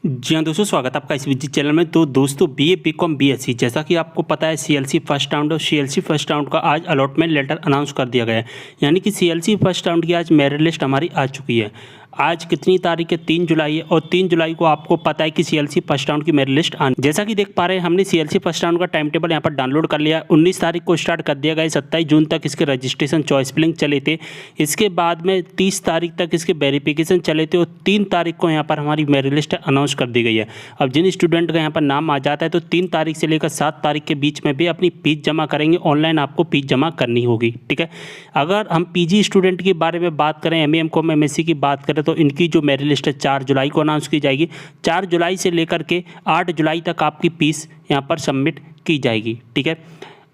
जी हाँ दोस्तों, स्वागत है आपका इस विजिट चैनल में। तो दोस्तों बीए बीकॉम बीएससी, जैसा कि आपको पता है सीएलसी फर्स्ट राउंड और सीएलसी फर्स्ट राउंड का आज अलॉटमेंट लेटर अनाउंस कर दिया गया है। यानी कि सीएलसी फर्स्ट राउंड की आज मेरिट लिस्ट हमारी आ चुकी है। आज कितनी तारीख है? 3 जुलाई है। और 3 जुलाई को आपको पता है कि सीएलसी फर्स्ट राउंड की मेरिट लिस्ट आनी। जैसा कि देख पा रहे हैं, हमने सीएलसी फर्स्ट राउंड का टाइम टेबल यहाँ पर डाउनलोड कर लिया। 19 तारीख को स्टार्ट कर दिया गया, 27 जून तक इसके रजिस्ट्रेशन चॉइस फिलिंग चले थे। इसके बाद में 30 तारीख तक इसके वेरिफिकेशन चले थे और 3 तारीख को यहाँ पर हमारी मेरिट लिस्ट अनाउंस कर दी गई है। अब जिन स्टूडेंट का यहाँ पर नाम आ जाता है तो 3 तारीख से लेकर 7 तारीख के बीच में भी अपनी फीस जमा करेंगे। ऑनलाइन आपको फीस जमा करनी होगी, ठीक है। अगर हम पीजी स्टूडेंट के बारे में बात करें, एमए एमकॉम एमएससी की बात करें, तो इनकी जो मेरिट लिस्ट है 4 जुलाई को अनाउंस की जाएगी। 4 जुलाई से लेकर के 8 जुलाई तक आपकी फीस यहाँ पर सबमिट की जाएगी, ठीक है।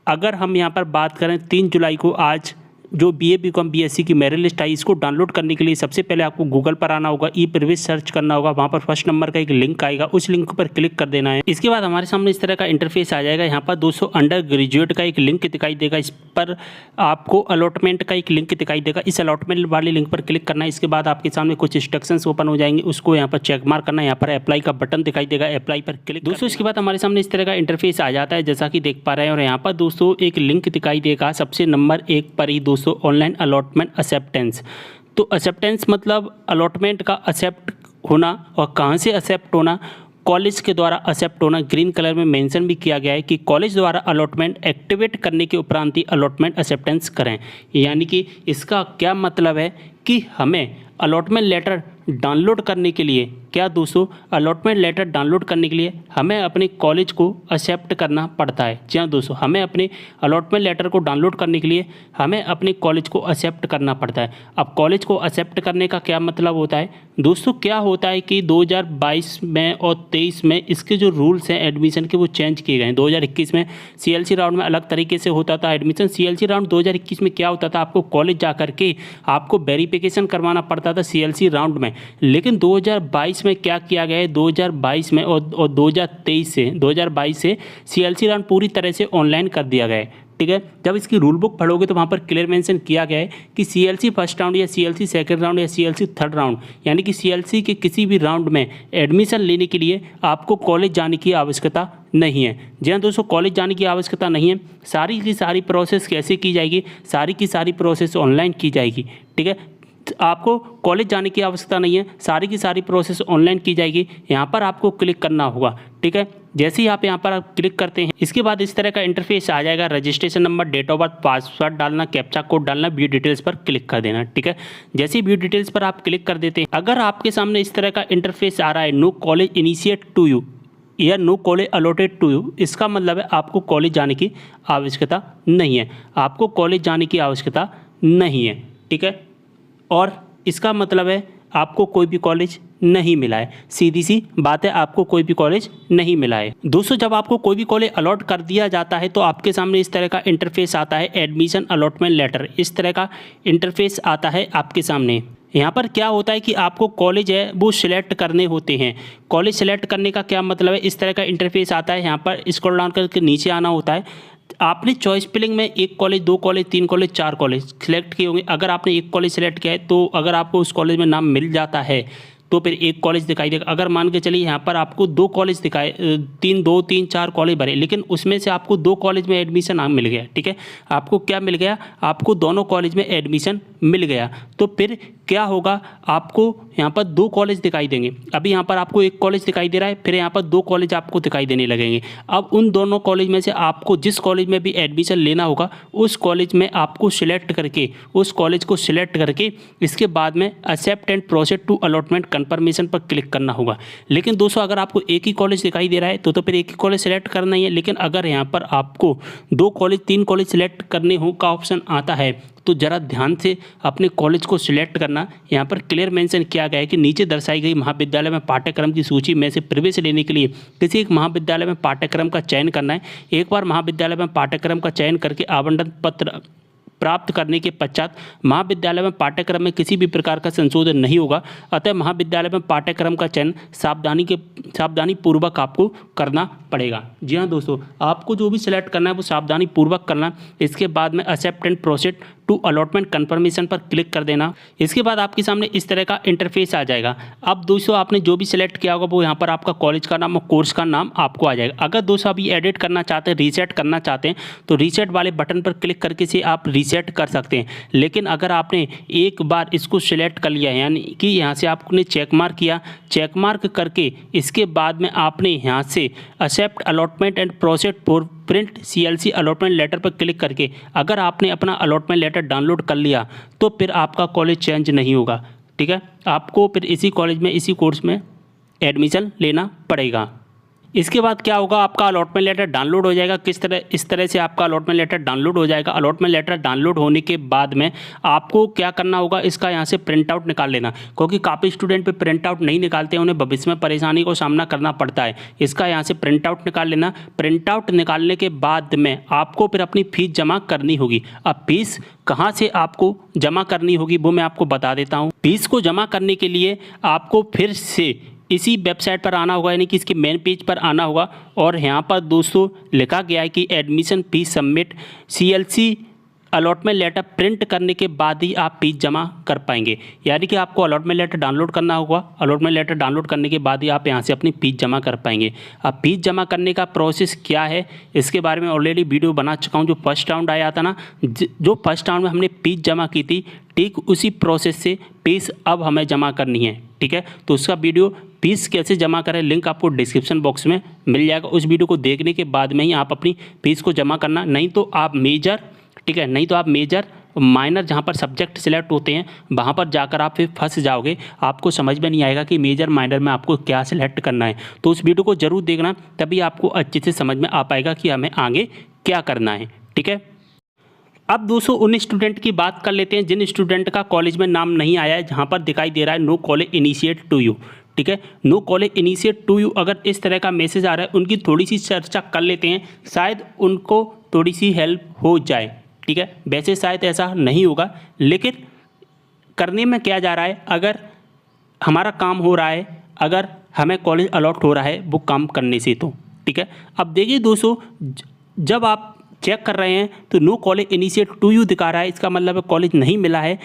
अगर हम यहाँ पर बात करें 3 जुलाई को आज जो बीए बीकॉम बीएससी की मेरिट लिस्ट आई, इसको डाउनलोड करने के लिए सबसे पहले आपको गूगल पर आना होगा, ई प्रवेश सर्च करना होगा। वहाँ पर फर्स्ट नंबर का एक लिंक आएगा, उस लिंक पर क्लिक कर देना है। इसके बाद हमारे सामने इस तरह का इंटरफेस आ जाएगा। यहाँ पर 200 अंडर ग्रेजुएट का एक लिंक दिखाई देगा। इस पर आपको अलॉटमेंट का एक लिंक दिखाई देगा। इस अलॉटमेंट वाले लिंक पर क्लिक करना है। इसके बाद आपके सामने कुछ इंस्ट्रक्शंस ओपन हो जाएंगे, उसको यहाँ पर चेक मार्क करना है। यहाँ पर अप्लाई का बटन दिखाई देगा, अप्लाई पर क्लिक। दोस्तों इसके बाद हमारे सामने इस तरह का इंटरफेस आ जाता है, जैसा कि देख पा रहे हैं। और यहाँ पर दोस्तों एक लिंक दिखाई देगा सबसे नंबर 1 पर ही दोस्तों, ऑनलाइन अलॉटमेंट एक्सेप्टेंस। तो एक्सेप्टेंस मतलब अलॉटमेंट का एक्सेप्ट होना, और कहाँ से एक्सेप्ट होना? कॉलेज के द्वारा एक्सेप्ट होना। ग्रीन कलर में मेंशन भी किया गया है कि कॉलेज द्वारा अलॉटमेंट एक्टिवेट करने के उपरांत ही अलॉटमेंट एक्सेप्टेंस करें। यानी कि इसका क्या मतलब है कि हमें अलॉटमेंट लेटर डाउनलोड करने के लिए, क्या दोस्तों, अलॉटमेंट लेटर डाउनलोड करने के लिए हमें अपने कॉलेज को एक्सेप्ट करना पड़ता है। जी हाँ दोस्तों, हमें अपने अलॉटमेंट लेटर को डाउनलोड करने के लिए हमें अपने कॉलेज को एक्सेप्ट करना पड़ता है। अब कॉलेज को एक्सेप्ट करने का क्या मतलब होता है दोस्तों? क्या होता है कि 2022 में और 23 में इसके जो रूल्स हैं एडमिशन के, वो चेंज किए गए हैं। 2021 में सीएलसी राउंड में अलग तरीके से होता था एडमिशन। सीएलसी राउंड 2021 में क्या होता था, आपको कॉलेज जा करके आपको वेरिफिकेशन करवाना पड़ता था सीएलसी राउंड में। लेकिन 2022 में क्या किया गया है, 2022 में और 2022 से सीएलसी राउंड पूरी तरह से ऑनलाइन कर दिया गया है, ठीक है। जब इसकी रूल बुक पढ़ोगे तो वहाँ पर क्लियर मेंशन किया गया है कि सीएलसी फर्स्ट राउंड या सीएलसी सेकंड राउंड या सीएलसी थर्ड राउंड, यानी कि सीएलसी के किसी भी राउंड में एडमिशन लेने के लिए आपको कॉलेज जाने की आवश्यकता नहीं है। जी हाँ दोस्तों, कॉलेज जाने की आवश्यकता नहीं है। सारी की सारी प्रोसेस कैसे की जाएगी? सारी की सारी प्रोसेस ऑनलाइन की जाएगी, ठीक है। आपको कॉलेज जाने की आवश्यकता नहीं है, सारी की सारी प्रोसेस ऑनलाइन की जाएगी। यहाँ पर आपको क्लिक करना होगा, ठीक है। जैसे ही आप यहाँ पर क्लिक करते हैं, इसके बाद इस तरह का इंटरफेस आ जाएगा। Registration number, date of birth, password डालना, कैप्चा कोड डालना, व्यू डिटेल्स पर क्लिक कर देना, ठीक है। जैसे ही व्यू डिटेल्स पर आप क्लिक कर देते हैं, अगर आपके सामने इस तरह का इंटरफेस आ रहा है, no college initiate to you या no college allotted to you, इसका मतलब है आपको कॉलेज जाने की आवश्यकता नहीं है। आपको कॉलेज जाने की आवश्यकता नहीं है, ठीक है। और इसका मतलब है आपको कोई भी कॉलेज नहीं मिला है। सीधी सी बात है, आपको कोई भी कॉलेज नहीं मिला है। दोस्तों जब आपको कोई भी कॉलेज अलॉट कर दिया जाता है तो आपके सामने इस तरह का इंटरफेस आता है, एडमिशन अलॉटमेंट लेटर। इस तरह का इंटरफेस आता है आपके सामने। यहाँ पर क्या होता है कि आपको कॉलेज है वो सिलेक्ट करने होते हैं। कॉलेज सेलेक्ट करने का क्या मतलब है? इस तरह का इंटरफेस आता है। यहाँ पर स्क्रॉल डाउन करके नीचे आना होता है। आपने चॉइस फिलिंग में 1 college, 2 college, 3 college, 4 college select किए होंगे। अगर आपने 1 कॉलेज सेलेक्ट किया है तो अगर आपको उस कॉलेज में नाम मिल जाता है तो फिर 1 कॉलेज दिखाई देगा। अगर मान के चलिए यहाँ पर आपको 2 कॉलेज दिखाए, 4 कॉलेज भरे, लेकिन उसमें से आपको 2 कॉलेज में एडमिशन मिल गया, ठीक है। आपको क्या मिल गया? आपको दोनों कॉलेज में एडमिशन मिल गया। तो फिर क्या होगा? आपको यहाँ पर 2 कॉलेज दिखाई देंगे। अभी यहाँ पर आपको 1 कॉलेज दिखाई दे रहा है, फिर यहाँ पर 2 कॉलेज आपको दिखाई देने लगेंगे। अब उन दोनों कॉलेज में से आपको जिस कॉलेज में भी एडमिशन लेना होगा, उस कॉलेज में आपको सिलेक्ट करके, उस कॉलेज को सिलेक्ट करके इसके बाद में accept and proceed to allotment confirmation पर क्लिक करना होगा। लेकिन दोस्तों अगर आपको 1 ही कॉलेज दिखाई दे रहा है तो फिर 1 ही कॉलेज सेलेक्ट करना ही है। लेकिन अगर यहाँ पर आपको 2 कॉलेज, 3 कॉलेज सेलेक्ट करने हो का ऑप्शन आता है तो ज़रा ध्यान से अपने कॉलेज को सिलेक्ट करना। यहाँ पर क्लियर मेंशन किया गया है कि नीचे दर्शाई गई महाविद्यालय में पाठ्यक्रम की सूची में से प्रवेश लेने के लिए किसी एक महाविद्यालय में पाठ्यक्रम का चयन करना है। एक बार महाविद्यालय में पाठ्यक्रम का चयन करके आवंटन पत्र प्राप्त करने के पश्चात महाविद्यालय में पाठ्यक्रम में किसी भी प्रकार का संशोधन नहीं होगा। अतः महाविद्यालय में पाठ्यक्रम का चयन सावधानी पूर्वक आपको करना पड़ेगा। जी हाँ दोस्तों, आपको जो भी सिलेक्ट करना है वो सावधानी पूर्वक करना। इसके बाद में accept and proceed to allotment confirmation पर क्लिक कर देना। इसके बाद आपके सामने इस तरह का इंटरफेस आ जाएगा। अब दोस्तों आपने जो भी सिलेक्ट किया होगा वो यहाँ पर आपका कॉलेज का नाम और कोर्स का नाम आपको आ जाएगा। अगर दोस्तों अभी एडिट करना चाहते हैं, रीसेट करना चाहते हैं तो रीसेट वाले बटन पर क्लिक करके से आप रीसेट कर सकते हैं। लेकिन अगर आपने एक बार इसको सिलेक्ट कर लिया, यानी कि यहाँ से आपने चेक मार्क किया, चेक मार्क करके इसके बाद में आपने यहाँ से accept allotment and process for print CLC allotment letter पर क्लिक करके अगर आपने अपना अलॉटमेंट लेटर डाउनलोड कर लिया तो फिर आपका कॉलेज चेंज नहीं होगा। ठीक है, आपको फिर इसी कॉलेज में इसी कोर्स में एडमिशन लेना पड़ेगा। इसके बाद क्या होगा, आपका अलॉटमेंट लेटर डाउनलोड हो जाएगा। इस तरह से आपका अलॉटमेंट लेटर डाउनलोड हो जाएगा। अलॉटमेंट लेटर डाउनलोड होने के बाद में आपको क्या करना होगा, इसका यहाँ से प्रिंट आउट निकाल लेना, क्योंकि काफ़ी स्टूडेंट पे प्रिंट आउट नहीं निकालते हैं, उन्हें भविष्य में परेशानी को सामना करना पड़ता है। इसका यहाँ से प्रिंट आउट निकाल लेना। प्रिंट आउट निकालने के बाद में आपको फिर अपनी फ़ीस जमा करनी होगी। अब फीस कहाँ से आपको जमा करनी होगी वो मैं आपको बता देता हूँ। फीस को जमा करने के लिए आपको फिर से इसी वेबसाइट पर आना होगा, यानी कि इसके मेन पेज पर आना होगा और यहाँ पर दोस्तों लिखा गया है कि admission fees submit CLC allotment letter print करने के बाद ही आप फीस जमा कर पाएंगे। यानी कि आपको अलॉटमेंट लेटर डाउनलोड करना होगा। अलॉटमेंट लेटर डाउनलोड करने के बाद ही आप यहाँ से अपनी फीस जमा कर पाएंगे। अब फीस जमा करने का प्रोसेस क्या है इसके बारे में ऑलरेडी वीडियो बना चुका हूँ। जो फर्स्ट राउंड आया था ना, जो फर्स्ट राउंड में हमने फीस जमा की थी, ठीक उसी प्रोसेस से फीस अब हमें जमा करनी है। ठीक है, तो उसका वीडियो फीस कैसे जमा करें लिंक आपको डिस्क्रिप्शन बॉक्स में मिल जाएगा। उस वीडियो को देखने के बाद में ही आप अपनी फीस को जमा करना, नहीं तो आप मेजर, ठीक है, नहीं तो आप मेजर माइनर जहाँ पर सब्जेक्ट सिलेक्ट होते हैं वहाँ पर जाकर आप फिर फंस जाओगे। आपको समझ में नहीं आएगा कि मेजर माइनर में आपको क्या सिलेक्ट करना है। तो उस वीडियो को ज़रूर देखना, तभी आपको अच्छे से समझ में आ पाएगा कि हमें आगे क्या करना है। ठीक है, अब दोस्तों उन स्टूडेंट की बात कर लेते हैं जिन स्टूडेंट का कॉलेज में नाम नहीं आया है, जहाँ पर दिखाई दे रहा है no college initiate to you. ठीक है, no college initiate to you अगर इस तरह का मैसेज आ रहा है, उनकी थोड़ी सी चर्चा कर लेते हैं, शायद उनको थोड़ी सी हेल्प हो जाए। ठीक है, वैसे शायद ऐसा नहीं होगा, लेकिन करने में क्या जा रहा है, अगर हमारा काम हो रहा है, अगर हमें कॉलेज अलॉट हो रहा है वो काम करने से तो। ठीक है, अब देखिए दोस्तों, जब आप चेक कर रहे हैं तो no college initiate to you दिखा रहा है, इसका मतलब है कॉलेज नहीं मिला है।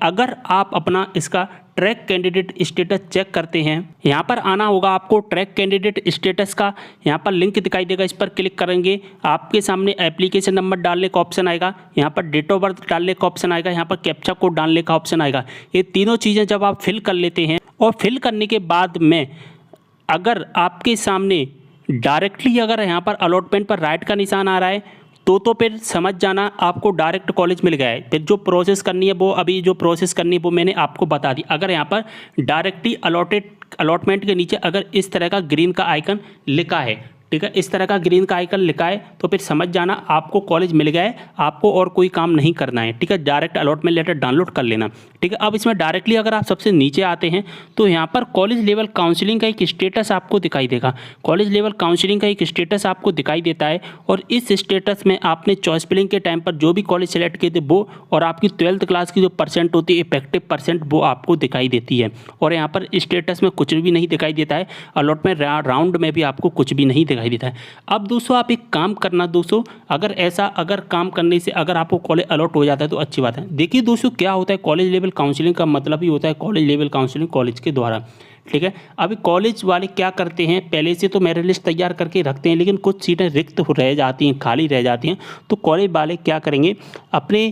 अगर आप अपना इसका ट्रैक कैंडिडेट स्टेटस चेक करते हैं, यहाँ पर आना होगा आपको ट्रैक कैंडिडेट स्टेटस का, यहाँ पर लिंक दिखाई देगा, इस पर क्लिक करेंगे, आपके सामने एप्लीकेशन नंबर डालने का ऑप्शन आएगा, यहाँ पर डेट ऑफ बर्थ डालने का ऑप्शन आएगा, यहाँ पर कैप्चा कोड डालने का ऑप्शन आएगा। ये तीनों चीज़ें जब आप फिल कर लेते हैं और फिल करने के बाद में अगर आपके सामने डायरेक्टली अगर यहाँ पर अलॉटमेंट पर राइट का निशान आ रहा है तो फिर समझ जाना आपको डायरेक्ट कॉलेज मिल गया है। फिर जो प्रोसेस करनी है वो अभी जो प्रोसेस करनी है वो मैंने आपको बता दी। अगर यहाँ पर डायरेक्टली अलॉटमेंट के नीचे अगर इस तरह का ग्रीन का आइकन लिखा है, ठीक है, इस तरह का ग्रीन का आइकन लिखा है तो फिर समझ जाना आपको कॉलेज मिल गया है, आपको और कोई काम नहीं करना है। ठीक है, डायरेक्ट अलॉटमेंट लेटर डाउनलोड कर लेना। ठीक है, अब इसमें डायरेक्टली अगर आप सबसे नीचे आते हैं तो यहाँ पर कॉलेज लेवल काउंसलिंग का एक स्टेटस आपको दिखाई देगा। कॉलेज लेवल काउंसलिंग का एक स्टेटस आपको दिखाई देता है और इस स्टेटस में आपने चॉइस फिलिंग के टाइम पर जो भी कॉलेज सेलेक्ट किए थे वो और आपकी 12th क्लास की जो परसेंट होती है, इफेक्टिव परसेंट, वो आपको दिखाई देती है। और यहाँ पर स्टेटस में कुछ भी नहीं दिखाई देता है, अलॉटमेंट राउंड में भी आपको कुछ भी नहीं दिखाई देता है। अब दोस्तों आप एक काम करना दोस्तों, अगर काम करने से अगर आपको कॉलेज अलॉट हो जाता है तो अच्छी बात है। देखिए दोस्तों क्या होता है, कॉलेज लेवल काउंसलिंग का मतलब ही होता है कॉलेज लेवल काउंसलिंग कॉलेज के द्वारा। ठीक है, अभी कॉलेज वाले क्या करते हैं, पहले से तो मेरिट लिस्ट तैयार करके रखते हैं, लेकिन कुछ सीटें रिक्त रह जाती हैं, खाली रह जाती हैं, तो कॉलेज वाले क्या करेंगे, अपने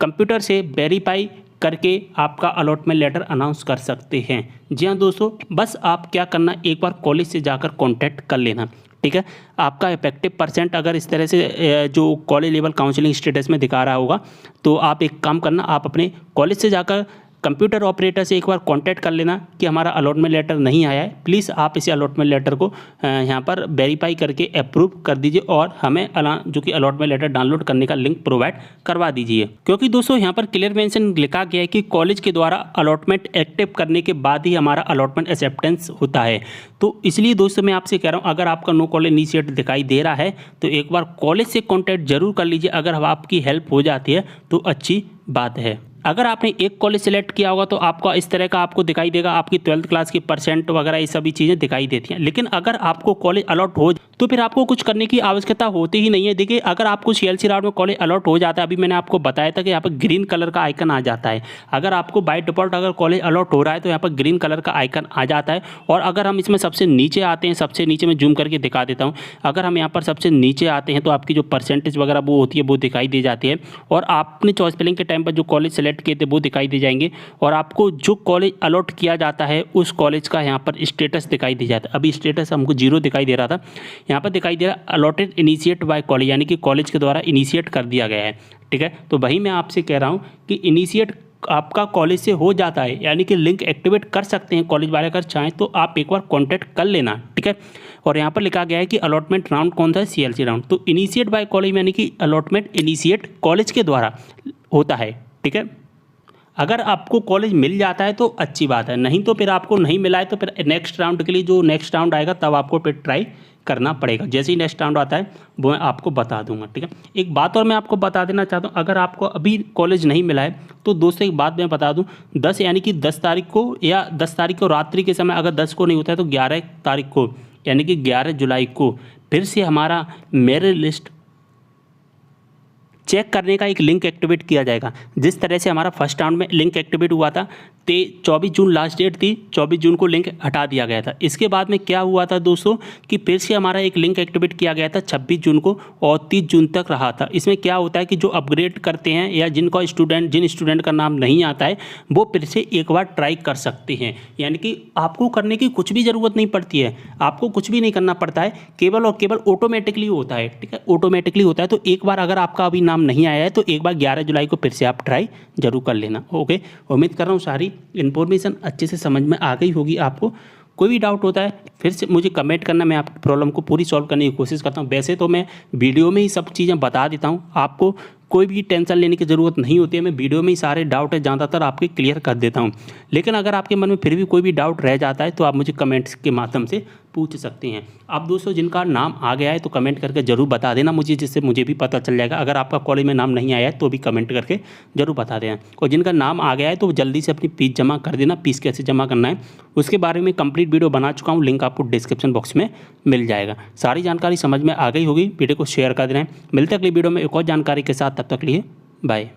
कंप्यूटर से वेरीफाई करके आपका अलॉटमेंट लेटर अनाउंस कर सकते हैं। जी हाँ दोस्तों, बस आप क्या करना, एक बार कॉलेज से जाकर कॉन्टैक्ट कर लेना। ठीक है, आपका इफेक्टिव परसेंट अगर इस तरह से जो कॉलेज लेवल काउंसलिंग स्टेटस में दिखा रहा होगा तो आप एक काम करना, आप अपने कॉलेज से जाकर कंप्यूटर ऑपरेटर से एक बार कांटेक्ट कर लेना कि हमारा अलॉटमेंट लेटर नहीं आया है, प्लीज़ आप इसे अलॉटमेंट लेटर को यहाँ पर वेरीफाई करके अप्रूव कर दीजिए और हमें जो कि अलॉटमेंट लेटर डाउनलोड करने का लिंक प्रोवाइड करवा दीजिए। क्योंकि दोस्तों यहाँ पर क्लियर मेंशन लिखा गया है कि कॉलेज के द्वारा अलॉटमेंट एक्टिव करने के बाद ही हमारा अलॉटमेंट एक्सेप्टेंस होता है। तो इसलिए दोस्तों मैं आपसे कह रहा हूँ, अगर आपका नो कॉलेज इनिशिएट दिखाई दे रहा है तो एक बार कॉलेज से कॉन्टैक्ट जरूर कर लीजिए। अगर आपकी हेल्प हो जाती है तो अच्छी बात है। अगर आपने एक कॉलेज सेलेक्ट किया होगा तो आपका इस तरह का आपको दिखाई देगा, आपकी 12th क्लास की परसेंट वगैरह ये सभी चीज़ें दिखाई देती हैं। लेकिन अगर आपको कॉलेज अलॉट हो तो फिर आपको कुछ करने की आवश्यकता होती ही नहीं है। देखिए, अगर आपको सीएलसी राउंड में कॉलेज अलॉट हो जाता है, अभी मैंने आपको बताया था कि यहाँ पर ग्रीन कलर का आइकन आ जाता है। अगर आपको बाय डिफॉल्ट अगर कॉलेज अलॉट हो रहा है तो यहाँ पर ग्रीन कलर का आइकन आ जाता है। और अगर हम इसमें सबसे नीचे आते हैं, सबसे नीचे में जूम करके दिखा देता हूँ, अगर हम यहाँ पर सबसे नीचे आते हैं तो आपकी जो परसेंटेज वगैरह वो होती है वो दिखाई दे जाती है। और आपने चॉइस फिलिंग के टाइम पर जो कॉलेज सेलेक्ट किए थे वो दिखाई दे जाएंगे। और आपको जो कॉलेज अलॉट किया जाता है उस कॉलेज का यहाँ पर स्टेटस दिखाई दे जाता है। अभी स्टेटस हमको 0 दिखाई दे रहा था, यहाँ पर दिखाई दे रहा है अलॉटेड इनिशिएट बाय कॉलेज, यानी कि कॉलेज के द्वारा इनिशिएट कर दिया गया है। ठीक है, तो वही मैं आपसे कह रहा हूँ कि इनिशिएट आपका कॉलेज से हो जाता है, यानी कि लिंक एक्टिवेट कर सकते हैं कॉलेज वाले अगर चाहें तो आप एक बार कॉन्टैक्ट कर लेना। ठीक है, और यहाँ पर लिखा गया है कि अलॉटमेंट राउंड कौन सा है, सीएलसी राउंड। तो इनिशिएट बाय कॉलेज यानी कि अलॉटमेंट इनिशिएट कॉलेज के द्वारा होता है। ठीक है, अगर आपको कॉलेज मिल जाता है तो अच्छी बात है, नहीं तो फिर आपको नहीं मिला है तो फिर नेक्स्ट राउंड के लिए जो नेक्स्ट राउंड आएगा तब आपको फिर ट्राई करना पड़ेगा। जैसे ही नेक्स्ट राउंड आता है वो मैं आपको बता दूंगा। ठीक है, एक बात और मैं आपको बता देना चाहता हूँ, अगर आपको अभी कॉलेज नहीं मिला है तो दोस्तों एक बात मैं बता दूँ, 10 यानी कि 10 तारीख को या 10 तारीख को रात्रि के समय, अगर 10 को नहीं होता है तो 11 तारीख को यानी कि 11 जुलाई को फिर से हमारा मेरिट लिस्ट चेक करने का एक लिंक एक्टिवेट किया जाएगा। जिस तरह से हमारा फर्स्ट राउंड में लिंक एक्टिवेट हुआ था 24 जून लास्ट डेट थी, 24 जून को लिंक हटा दिया गया था। इसके बाद में क्या हुआ था दोस्तों कि फिर से हमारा एक लिंक एक्टिवेट किया गया था 26 जून को और 30 जून तक रहा था। इसमें क्या होता है कि जो अपग्रेड करते हैं या जिन स्टूडेंट का नाम नहीं आता है वो फिर से एक बार ट्राई कर सकते हैं। यानी कि आपको करने की कुछ भी ज़रूरत नहीं पड़ती है, आपको कुछ भी नहीं करना पड़ता है, केवल और केवल ऑटोमेटिकली होता है। ठीक है, ऑटोमेटिकली होता है। तो एक बार अगर आपका अभी नाम नहीं आया है तो एक बार 11 जुलाई को फिर से आप ट्राई जरूर कर लेना। ओके, उम्मीद कर रहा हूँ सारी इन्फॉर्मेशन अच्छे से समझ में आ गई होगी आपको। कोई भी डाउट होता है फिर से मुझे कमेंट करना, मैं आपकी प्रॉब्लम को पूरी सॉल्व करने की कोशिश करता हूँ। वैसे तो मैं वीडियो में ही सब चीज़ें बता देता हूँ, आपको कोई भी टेंशन लेने की ज़रूरत नहीं होती है। मैं वीडियो में ही सारे डाउट है ज़्यादातर आपके क्लियर कर देता हूँ। लेकिन अगर आपके मन में फिर भी कोई भी डाउट रह जाता है तो आप मुझे कमेंट्स के माध्यम से पूछ सकते हैं। आप दोस्तों जिनका नाम आ गया है तो कमेंट करके ज़रूर बता देना मुझे, जिससे मुझे भी पता चल जाएगा। अगर आपका कॉलेज में नाम नहीं आया है तो भी कमेंट करके ज़रूर बता देना। और जिनका नाम आ गया है तो जल्दी से अपनी फीस जमा कर देना। फीस कैसे जमा करना है उसके बारे में कंप्लीट वीडियो बना चुका हूँ, लिंक आपको डिस्क्रिप्शन बॉक्स में मिल जाएगा। सारी जानकारी समझ में आ गई होगी, वीडियो को शेयर कर देना है। मिलते अगली वीडियो में एक और जानकारी के साथ, तब तक लिए बाय।